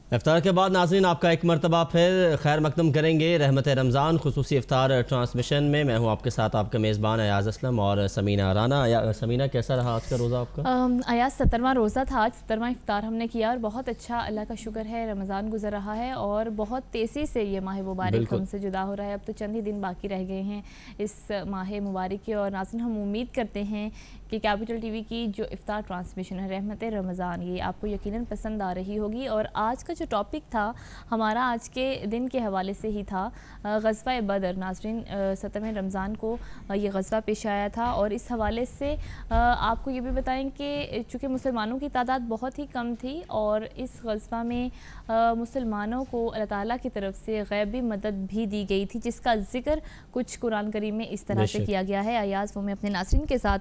इफ्तार के बाद नाज़रीन आपका एक मरतबा फिर खैर मकदम करेंगे रहमत रमज़ान खुसूसी इफ्तार ट्रांसमिशन में। मैं हूँ आपके साथ आपका मेज़बान अयाज़ असलम और समीना राना। समीना, कैसा रहा आज का रोज़ा आपका? अयाज़ 17वां रोज़ा था आज, 17वां इफ्तार हमने किया और बहुत अच्छा, अल्लाह का शुक्र है, रमज़ान गुजर रहा है और बहुत तेज़ी से ये माह मुबारक हमसे जुदा हो रहा है। अब तो चंद ही दिन बाकी रह गए हैं इस माह मुबारक के। और नाज़रीन, हम उम्मीद करते हैं कि कैपिटल टीवी की जो इफ्तार ट्रांसमिशन है रहमत रमज़ान, ये आपको यकीनन पसंद आ रही होगी। और आज का जो टॉपिक था हमारा आज के दिन के हवाले से ही था, ग़ज़वा बदर। नाज़रीन, 17वें रमज़ान को ये ग़ज़वा पेश आया था और इस हवाले से आपको ये भी बताएं कि चूँकि मुसलमानों की तादाद बहुत ही कम थी और इस ग़ज़वा में मुसलमानों को अल्लाह ताला की तरफ से ग़ैबी मदद भी दी गई थी, जिसका ज़िक्र कुछ कुरान करीम में इस तरह से किया गया है। अयाज़, वो मैं अपने नाज़रीन के साथ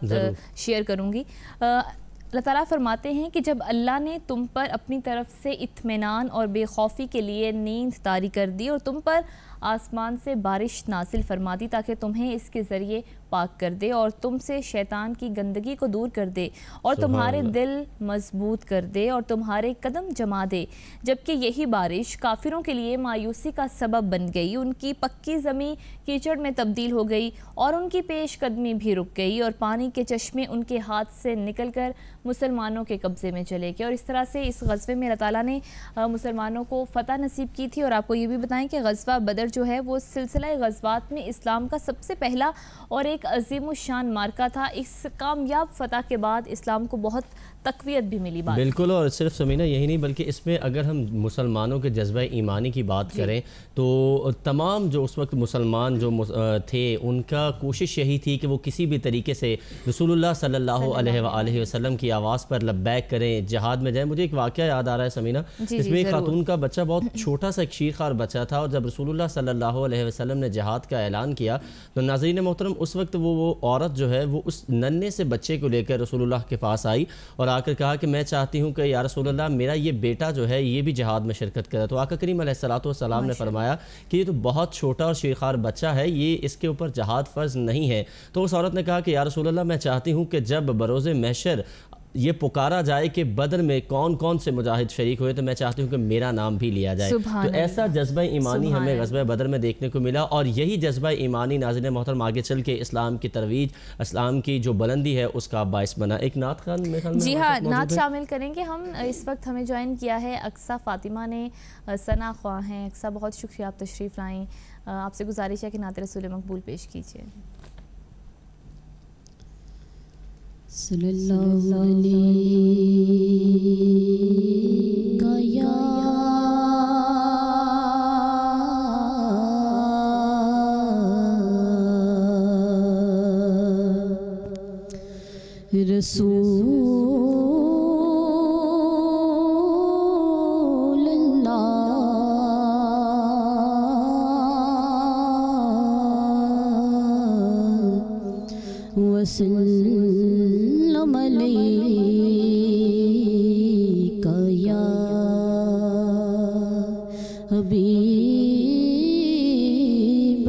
शेयर करूँगी। अल्लाह ताला फरमाते हैं कि जब अल्लाह ने तुम पर अपनी तरफ से इत्मीनान और बेखौफी के लिए नींद तारी कर दी और तुम पर आसमान से बारिश नासिल फरमा दी ताकि तुम्हें इसके ज़रिए पाक कर दे और तुमसे शैतान की गंदगी को दूर कर दे और तुम्हारे दिल मजबूत कर दे और तुम्हारे कदम जमा दे, जबकि यही बारिश काफिरों के लिए मायूसी का सबब बन गई। उनकी पक्की ज़मीं कीचड़ में तब्दील हो गई और उनकी पेश कदमी भी रुक गई और पानी के चश्मे उनके हाथ से निकल कर मुसलमानों के कब्ज़े में चले गए। और इस तरह से इस ग़ज़वे में अल्लाह ताला ने मुसलमानों को फ़तह नसीब की थी। और आपको ये भी बताएं कि ग़ज़वा बदर जो है वो सिलसिला ग़ज़वात में इस्लाम का सबसे पहला और एक अज़ीम शान मार्का था। इस कामयाब फ़तह के बाद इस्लाम को बहुत तक़वियत भी मिली। बात बिल्कुल, और सिर्फ समीना यही नहीं बल्कि इसमें अगर हम मुसलमानों के जज्बा ईमानी की बात करें तो तमाम जो उस वक्त मुसलमान जो थे उनका कोशिश यही थी कि वो किसी भी तरीके से रसूलुल्लाह सल्लल्लाहु अलैहि वसल्लम की आवाज़ पर लब्बैक करें, जहाद में जाएं। मुझे एक वाक़या याद आ रहा है समीना, इसमें एक खातून का बच्चा, बहुत छोटा सा एक शीरखार बच्चा था, और जब रसूलुल्लाह सल्लल्लाहु अलैहि वसल्लम ने जहाद का ऐलान किया तो नाज़रीन मोहतरम उस वक्त वो औरत जो है वो उस नन्हे से बच्चे को लेकर रसूलुल्लाह के पास आई और आकर कहा कि मैं चाहती हूँ कि या रसूलल्लाह मेरा ये बेटा जो है ये भी जहाद में शिरकत करे। तो आका करीम अलैहिस्सलातु वस्सलाम ने फरमाया कि ये तो बहुत छोटा और शीरखार बच्चा है, ये इसके ऊपर जहाद फ़र्ज़ नहीं है। तो उस औरत ने कहा कि या रसूलल्लाह मैं चाहती हूँ कि जब बरोज़े महशर ये पुकारा जाए कि बदर में कौन कौन से मुजाहिद शरीक हुए तो मैं चाहती हूँ कि मेरा नाम भी लिया जाए। तो ऐसा जज्बा ईमानी हमें ग़ज़वा बदर में देखने को मिला और यही जज्बा ईमानी नाज़रीन मोहतरम आगे चल के इस्लाम की तरवीज, इस्लाम की जो बुलंदी है उसका बाइस बना। एक नात खान मेरे ख्याल में, जी हाँ, नात शामिल करेंगे हम। इस वक्त हमें ज्वाइन किया है अक्सा फ़ातिमा ने, सना ख्वाह हैं। अक्सा, बहुत शुक्रिया आप तशरीफ़ लाएँ। आपसे गुजारिश है कि नात रसूल मकबूल पेश कीजिए। सल्लल्लाहु अलैहि या रसूल अल्लाह वसल्लम अलैका या हबीब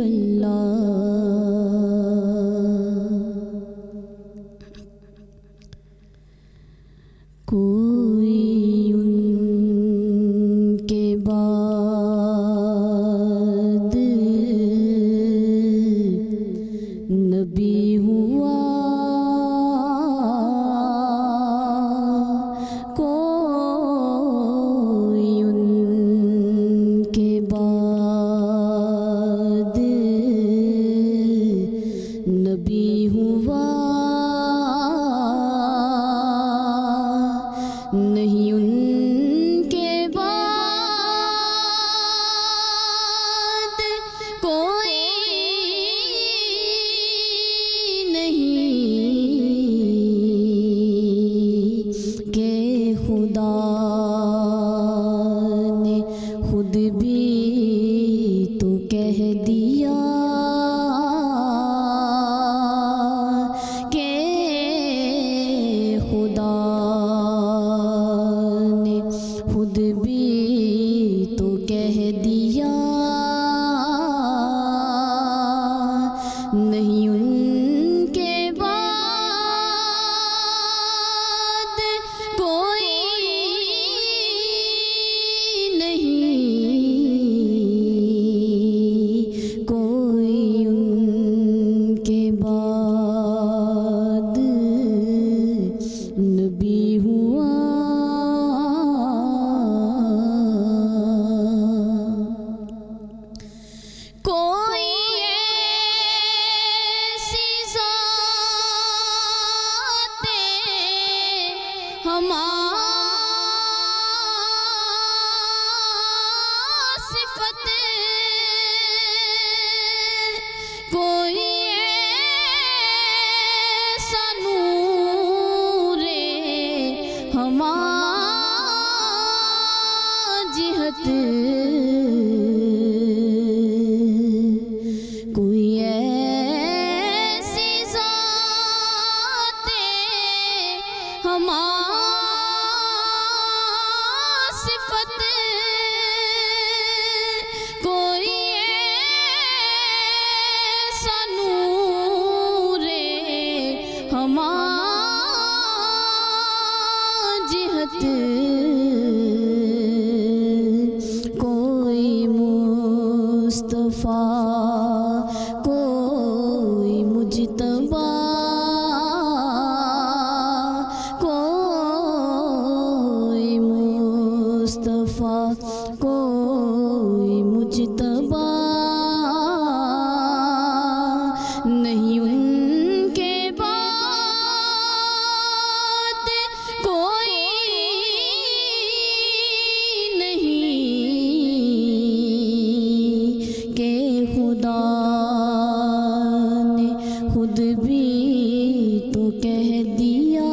अल्लाह। कोई उनके बाद नबी हुआ, कोई उनके बाद नबी हुआ, नहीं उनके बाद कोई नहीं के खुदा ने खुद भी तो कह दिया के खुदा हुआ। कोई ऐसी ज़ातें हमारी सिफ़तें, कोई ऐसा नूरे हमारी जिहत, कोई ऐसी ज़ातें हमारी सिफ़तें, कोई ऐसा नूरे हमारी जिहत, कोई मुस्तफ़ा कोई मुजतबा, कोई मुस्तफ़ा कोई मुजतबा, नहीं उनके बाद कोई नहीं, के खुदा ने खुद भी तो कह दिया।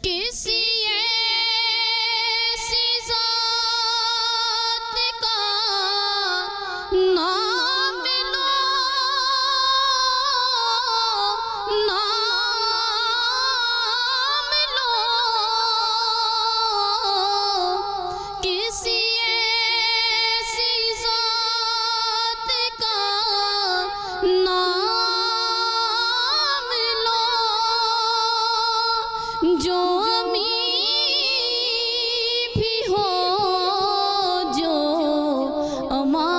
किसी ऐसी ज़ात का नाम लो, नाम लो, किसी ऐसी ज़ात का नाम लो, जो अमीर भी हो, जो अमा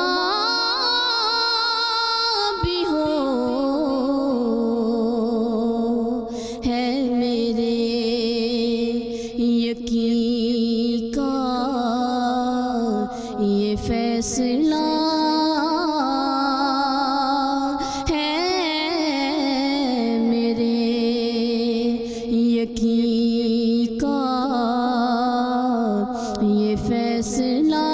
भी हो, है मेरे यकीन का ये फैसला, है मेरे यकीन का ये फैसला।